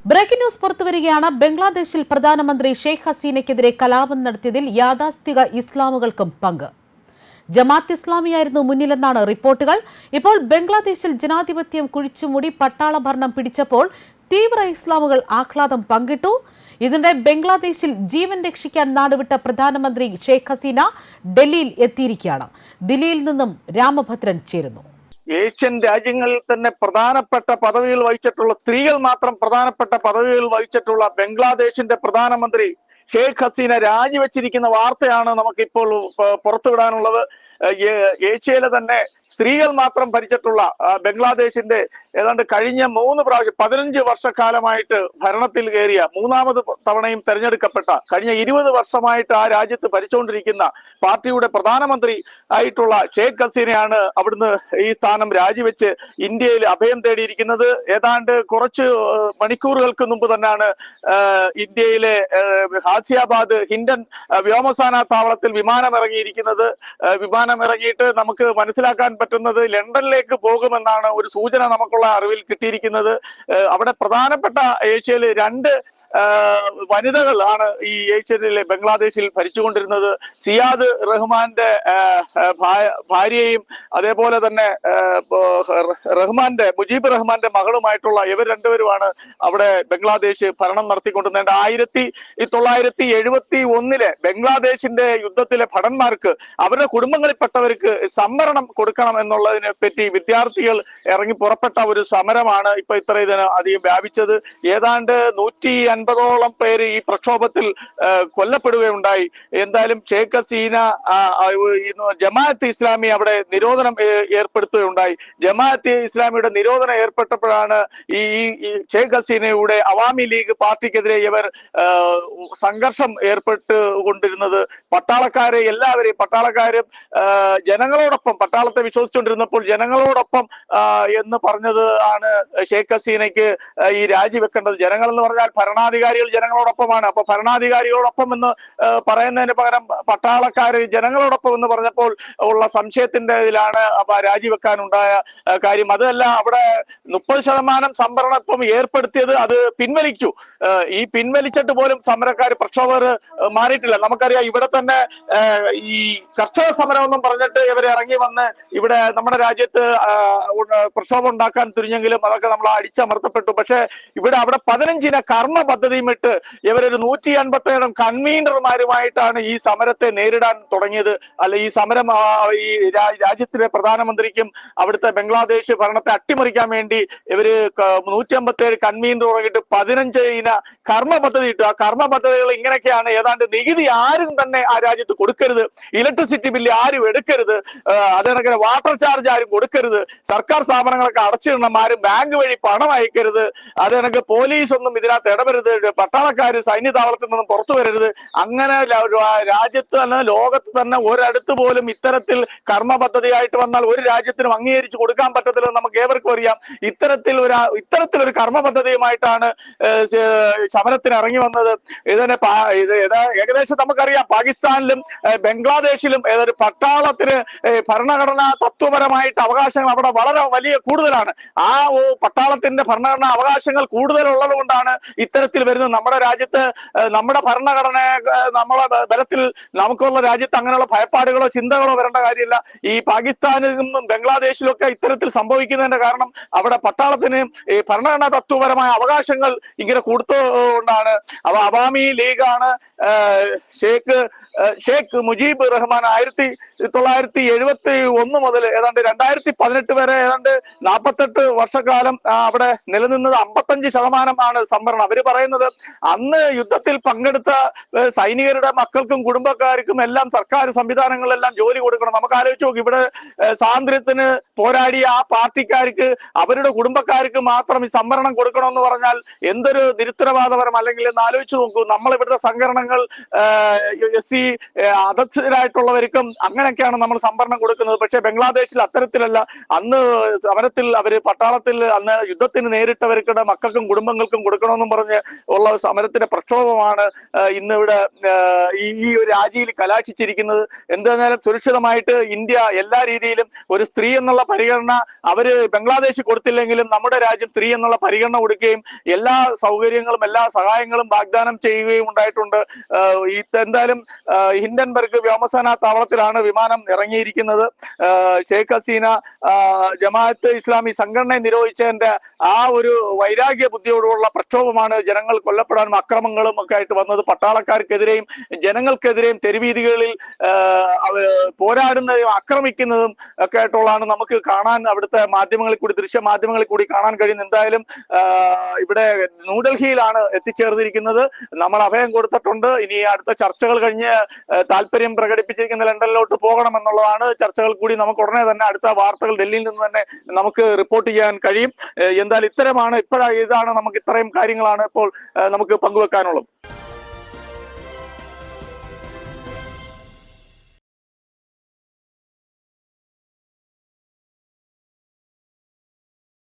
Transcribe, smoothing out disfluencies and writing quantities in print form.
Breaking news പുറത്തുവരികയാണ്. ബംഗ്ലാദേശിൽ പ്രധാനമന്ത്രി ഷെയ്ഖ് ഹസീനയ്ക്കെതിരെ കലാപം നടത്തിയതിൽ യാഥാസ്ഥിക ഇസ്ലാമുകൾക്കും പങ്ക്. ജമാഅത്ത് ഇസ്ലാമിയായിരുന്നു മുന്നിലെന്നാണ് റിപ്പോർട്ടുകൾ. ഇപ്പോൾ ബംഗ്ലാദേശിൽ ജനാധിപത്യം കുഴിച്ചുമൂടി പട്ടാള ഭരണം പിടിച്ചപ്പോൾ തീവ്ര ഇസ്ലാമുകൾ ആഹ്ലാദം പങ്കിട്ടു. ഇതിനിടെ ബംഗ്ലാദേശിൽ ജീവൻ രക്ഷിക്കാൻ നാടുവിട്ട പ്രധാനമന്ത്രി ഷെയ്ഖ് ഹസീന ഡൽഹിയിൽ എത്തിയിരിക്കുകയാണ്. ദില്ലിയിൽ നിന്നും രാമഭദ്രൻ ചേരുന്നു. ഏഷ്യൻ രാജ്യങ്ങളിൽ തന്നെ പ്രധാനപ്പെട്ട പദവികൾ വഹിച്ചിട്ടുള്ള സ്ത്രീകൾ മാത്രം പ്രധാനപ്പെട്ട പദവികൾ വഹിച്ചിട്ടുള്ള ബംഗ്ലാദേശിന്റെ പ്രധാനമന്ത്രി ഷെയ്ഖ് ഹസീന രാജിവെച്ചിരിക്കുന്ന വാർത്തയാണ് നമുക്കിപ്പോൾ പുറത്തുവിടാനുള്ളത്. ഏഷ്യയിലെ തന്നെ സ്ത്രീകൾ മാത്രം ഭരിച്ചിട്ടുള്ള ബംഗ്ലാദേശിന്റെ ഏതാണ്ട് കഴിഞ്ഞ 3 പ്രാവശ്യം 15 വർഷക്കാലമായിട്ട് ഭരണത്തിൽ കയറിയ മൂന്നാമത് തവണയും തെരഞ്ഞെടുക്കപ്പെട്ട കഴിഞ്ഞ 20 വർഷമായിട്ട് ആ രാജ്യത്ത് ഭരിച്ചുകൊണ്ടിരിക്കുന്ന പാർട്ടിയുടെ പ്രധാനമന്ത്രി ആയിട്ടുള്ള ഷെയ്ഖ് ഹസീനയാണ് അവിടുന്ന് ഈ സ്ഥാനം രാജിവെച്ച് ഇന്ത്യയിൽ അഭയം തേടിയിരിക്കുന്നത്. ഏതാണ്ട് കുറച്ച് മണിക്കൂറുകൾക്ക് മുമ്പ് തന്നെയാണ് ഇന്ത്യയിലെ ഹാസിയാബാദ് ഹിൻഡൻ വ്യോമസേനാ താവളത്തിൽ വിമാനമിറങ്ങിയിരിക്കുന്നത്. വിമാനമിറങ്ങിയിട്ട് നമുക്ക് മനസ്സിലാക്കാൻ പറ്റുന്നത് ലണ്ടനിലേക്ക് പോകുമെന്നാണ് ഒരു സൂചന നമുക്കുള്ള അറിവിൽ കിട്ടിയിരിക്കുന്നത്. അവിടെ പ്രധാനപ്പെട്ട ഏഷ്യയിലെ 2 വനിതകൾ ആണ് ഈ ഏഷ്യയിലെ ബംഗ്ലാദേശിൽ ഭരിച്ചുകൊണ്ടിരുന്നത്. സിയാദ് റഹ്മാന്റെ ഭാര്യയും അതേപോലെ തന്നെ മുജീബ് റഹ്മാന്റെ മകളുമായിട്ടുള്ള ഇവർ രണ്ടുപേരുമാണ് അവിടെ ബംഗ്ലാദേശ് ഭരണം നടത്തിക്കൊണ്ടിരുന്നത്. 1971 ബംഗ്ലാദേശിന്റെ യുദ്ധത്തിലെ ഭടന്മാർക്ക് അവരുടെ കുടുംബങ്ങളിൽപ്പെട്ടവർക്ക് സംവരണം കൊടുക്കണം എന്നുള്ളതിനെ പറ്റി വിദ്യാർത്ഥികൾ ഇറങ്ങി പുറപ്പെട്ട ഒരു സമരമാണ് ഇപ്പൊ ഇത്രയും അധികം വ്യാപിച്ചത്. ഏതാണ്ട് 150ഓളം പേര് ഈ പ്രക്ഷോഭത്തിൽ കൊല്ലപ്പെടുകയുണ്ടായി. എന്തായാലും ഷെയ്ഖ് ഹസീന ജമാഅത്ത് ഇസ്ലാമി അവിടെ നിരോധനം ഏർപ്പെടുത്തുകയുണ്ടായി. ജമാഅത്ത് ഇസ്ലാമിയുടെ നിരോധനം ഏർപ്പെട്ടപ്പോഴാണ് ഈ ഷെയ്ഖ് ഹസീനയുടെ അവാമി ലീഗ് പാർട്ടിക്കെതിരെ ഇവർ സംഘർഷം ഏർപ്പെട്ടുകൊണ്ടിരുന്നത്. പട്ടാളക്കാരും ജനങ്ങളോടൊപ്പം പട്ടാളത്തെ വിശ്വസിച്ചുകൊണ്ടിരുന്നപ്പോൾ ജനങ്ങളോടൊപ്പം എന്ന് പറഞ്ഞത് ആണ് ഷെയ്ഖ് ഹസീനയ്ക്ക് ഈ രാജിവെക്കേണ്ടത്. ജനങ്ങൾ എന്ന് പറഞ്ഞാൽ ഭരണാധികാരികൾ ജനങ്ങളോടൊപ്പമാണ്. അപ്പൊ ഭരണാധികാരികളോടൊപ്പം എന്ന് പറയുന്നതിന് പകരം പട്ടാളക്കാര് ജനങ്ങളോടൊപ്പം എന്ന് പറഞ്ഞപ്പോൾ ഉള്ള സംശയത്തിന്റെ ഇതിലാണ് രാജിവെക്കാനുണ്ടായ കാര്യം. അതല്ല, അവിടെ 30% സംവരണം ഇപ്പം ഏർപ്പെടുത്തിയത് അത് പിൻവലിച്ചു. ഈ പിൻവലിച്ചിട്ട് പോലും പ്രക്ഷോഭകർ മാറിയിട്ടില്ല. നമുക്കറിയാം, ഇവിടെ തന്നെ ഈ കർഷക സമരം എന്നും പറഞ്ഞിട്ട് ഇവരെ ഇറങ്ങി വന്ന് ഇവിടെ നമ്മുടെ രാജ്യത്ത് പ്രക്ഷോഭം ഉണ്ടാക്കാൻ തുനിഞ്ഞെങ്കിലും അതൊക്കെ നമ്മൾ അടിച്ചമർത്തപ്പെട്ടു. പക്ഷെ അവിടെ 15 കർമ്മ പദ്ധതിയും ഇട്ട് ഇവരൊരു 157 കൺവീനർമാരുമായിട്ടാണ് ഈ സമരത്തെ നേരിടാൻ തുടങ്ങിയത്. അല്ല, ഈ സമരം ഈ രാജ്യത്തിലെ പ്രധാനമന്ത്രിക്കും അവിടുത്തെ ബംഗ്ലാദേശ് ഭരണത്തെ അട്ടിമറിക്കാൻ വേണ്ടി ഇവര് 157 കൺവീനർ തുടങ്ങിയിട്ട് 15 കർമ്മ പദ്ധതി ഇട്ടു. ആ കർമ്മ പദ്ധതികൾ ഇങ്ങനെയൊക്കെയാണ്: ഏതാണ്ട് നികുതി ആരും തന്നെ ആ രാജ്യത്ത് കൊടുക്കരുത്, ഇലക്ട്രിസിറ്റി ബില്ല് ആരും എടുക്കരുത്, അതേപോലെ വാട്ടർ ചാർജ് ആരും കൊടുക്കരുത്, സർക്കാർ സ്ഥാപനങ്ങളൊക്കെ അടച്ചിടണം, ആരും ബാങ്ക് വഴി പണം അയക്കരുത്, അതേപോലെ പോലീസ് ഒന്നും ഇതിനകത്ത് ഇടപെടരുത്, പട്ടാളക്കാര് സൈന്യ താവളത്തിൽ നിന്നും പുറത്തു വരരുത്. അങ്ങനെ രാജ്യത്ത് തന്നെ ലോകത്ത് തന്നെ ഒരിടത്ത് പോലും ഇത്തരത്തിൽ കർമ്മ പദ്ധതിയായിട്ട് വന്നാൽ ഒരു രാജ്യത്തിനും അംഗീകരിച്ചു കൊടുക്കാൻ പറ്റത്തില്ലെന്ന് നമുക്ക് ഏവർക്കും അറിയാം. ഇത്തരത്തിലൊരു കർമ്മ പദ്ധതിയുമായിട്ടാണ് സമരത്തിന് ഇറങ്ങി വന്നത്. ഏകദേശം നമുക്കറിയാം, പാകിസ്ഥാനിലും ബംഗ്ലാദേശിലും ഏതൊരു പട്ടാളത്തിന് ഭരണഘടനാ തത്വപരമായിട്ട് അവകാശങ്ങൾ അവിടെ വളരെ വലിയ കൂടുതലാണ്. ആ പട്ടാളത്തിന്റെ ഭരണഘടനാ അവകാശങ്ങൾ കൂടുതലുള്ളത് കൊണ്ടാണ് ഇത്തരത്തിൽ വരുന്നത്. നമ്മുടെ രാജ്യത്ത് നമ്മുടെ ഭരണഘടന നമ്മളെ ബലത്തിൽ നമുക്കുള്ള രാജ്യത്ത് അങ്ങനെയുള്ള ഭയപ്പാടുകളോ ചിന്തകളോ വരേണ്ട കാര്യമില്ല. ഈ പാകിസ്ഥാനിലും ബംഗ്ലാദേശിലും ഒക്കെ ഇത്തരത്തിൽ സംഭവിക്കുന്നതിന്റെ കാരണം അവിടെ പട്ടാളത്തിന് ഈ ഭരണഘടനാ തത്വപരമായ അവകാശങ്ങൾ ഇങ്ങനെ കൊടുത്തുകൊണ്ടാണ്. അവാമി ലീഗാണ് ഷെയ്ഖ് മുജീബ് റഹ്മാൻ 1971 മുതൽ ഏതാണ്ട് 2018 വരെ ഏതാണ്ട് 48 വർഷക്കാലം അവിടെ നിലനിന്നത്. 55% സംവരണം. അവര് പറയുന്നത് അന്ന് യുദ്ധത്തിൽ പങ്കെടുത്ത സൈനികരുടെ മക്കൾക്കും കുടുംബക്കാർക്കും എല്ലാം സർക്കാർ സംവിധാനങ്ങളിലെല്ലാം ജോലി കൊടുക്കണം. നമുക്ക് ആലോചിച്ച് നോക്കും, ഇവിടെ സ്വാതന്ത്ര്യത്തിന് പോരാടിയ ആ പാർട്ടിക്കാർക്ക് അവരുടെ കുടുംബക്കാർക്ക് മാത്രം ഈ സംവരണം കൊടുക്കണമെന്ന് പറഞ്ഞാൽ എന്തൊരു നിരുത്തരവാദപരം. അല്ലെങ്കിൽ എന്ന് ആലോചിച്ച് നോക്കൂ, നമ്മൾ ഇവിടുത്തെ സംഘടനകൾ SC അധസ്ഥരായിട്ടുള്ളവർക്കും അങ്ങനെ അങ്ങനെയൊക്കെയാണ് നമ്മൾ സംവരണം കൊടുക്കുന്നത്. പക്ഷേ ബംഗ്ലാദേശിൽ അത്തരത്തിലല്ല. അന്ന് സമരത്തിൽ അവര് പട്ടാളത്തിൽ അന്ന് യുദ്ധത്തിന് നേരിട്ടവർക്കുടെ മക്കൾക്കും കുടുംബങ്ങൾക്കും കൊടുക്കണമെന്നും പറഞ്ഞ് ഉള്ള സമരത്തിന്റെ പ്രക്ഷോഭമാണ് ഇന്നിവിടെ ഈ ഒരു രാജിയിൽ കലാശിച്ചിരിക്കുന്നത്. എന്തായാലും സുരക്ഷിതമായിട്ട് ഇന്ത്യ എല്ലാ രീതിയിലും ഒരു സ്ത്രീ എന്നുള്ള പരിഗണന അവര് ബംഗ്ലാദേശ് കൊടുത്തില്ലെങ്കിലും നമ്മുടെ രാജ്യം സ്ത്രീ എന്നുള്ള പരിഗണന കൊടുക്കുകയും എല്ലാ സൗകര്യങ്ങളും എല്ലാ സഹായങ്ങളും വാഗ്ദാനം ചെയ്യുകയും ഉണ്ടായിട്ടുണ്ട്. എന്തായാലും ഹിൻഡൻബർഗ് വ്യോമസേനാ താവളത്തിലാണ് വിമാനം ഇറങ്ങിയിരിക്കുന്നത്. ഷെയ്ഖ് ഹസീന ജമാഅത്ത് ഇസ്ലാമി സംഘടനയെ നിരോധിച്ചതിന്റെ ആ ഒരു വൈരാഗ്യ ബുദ്ധിയോടുള്ള പ്രക്ഷോഭമാണ് ജനങ്ങൾ കൊല്ലപ്പെടാനും അക്രമങ്ങളും ഒക്കെ ആയിട്ട് വന്നത്. പട്ടാളക്കാർക്കെതിരെയും ജനങ്ങൾക്കെതിരെയും തെരുവീതികളിൽ പോരാടുന്നതും ആക്രമിക്കുന്നതും ഒക്കെ ആയിട്ടുള്ളതാണ് നമുക്ക് കാണാൻ അവിടുത്തെ മാധ്യമങ്ങളിൽ കൂടി ദൃശ്യ മാധ്യമങ്ങളിൽ കൂടി കാണാൻ കഴിയുന്നത്. എന്തായാലും ഇവിടെ ന്യൂഡൽഹിയിലാണ് എത്തിച്ചേർന്നിരിക്കുന്നത്. നമ്മൾ അഭയം കൊടുത്തിട്ടുണ്ട്. ഇനി അടുത്ത ചർച്ചകൾ കഴിഞ്ഞ് താല്പര്യം പ്രകടിപ്പിച്ചിരിക്കുന്ന ലണ്ടനിലോട്ട് പോകണമെന്നുള്ളതാണ്. ചർച്ചകൾ കൂടി നമുക്ക് ഉടനെ തന്നെ അടുത്ത വാർത്തകൾ ഡൽഹിയിൽ നിന്ന് തന്നെ നമുക്ക് റിപ്പോർട്ട് ചെയ്യാൻ കഴിയും. എന്തായാലും ഇതാണ് നമുക്ക് ഇത്രയും കാര്യങ്ങളാണ് ഇപ്പോൾ നമുക്ക് പങ്കുവെക്കാനുള്ളത്.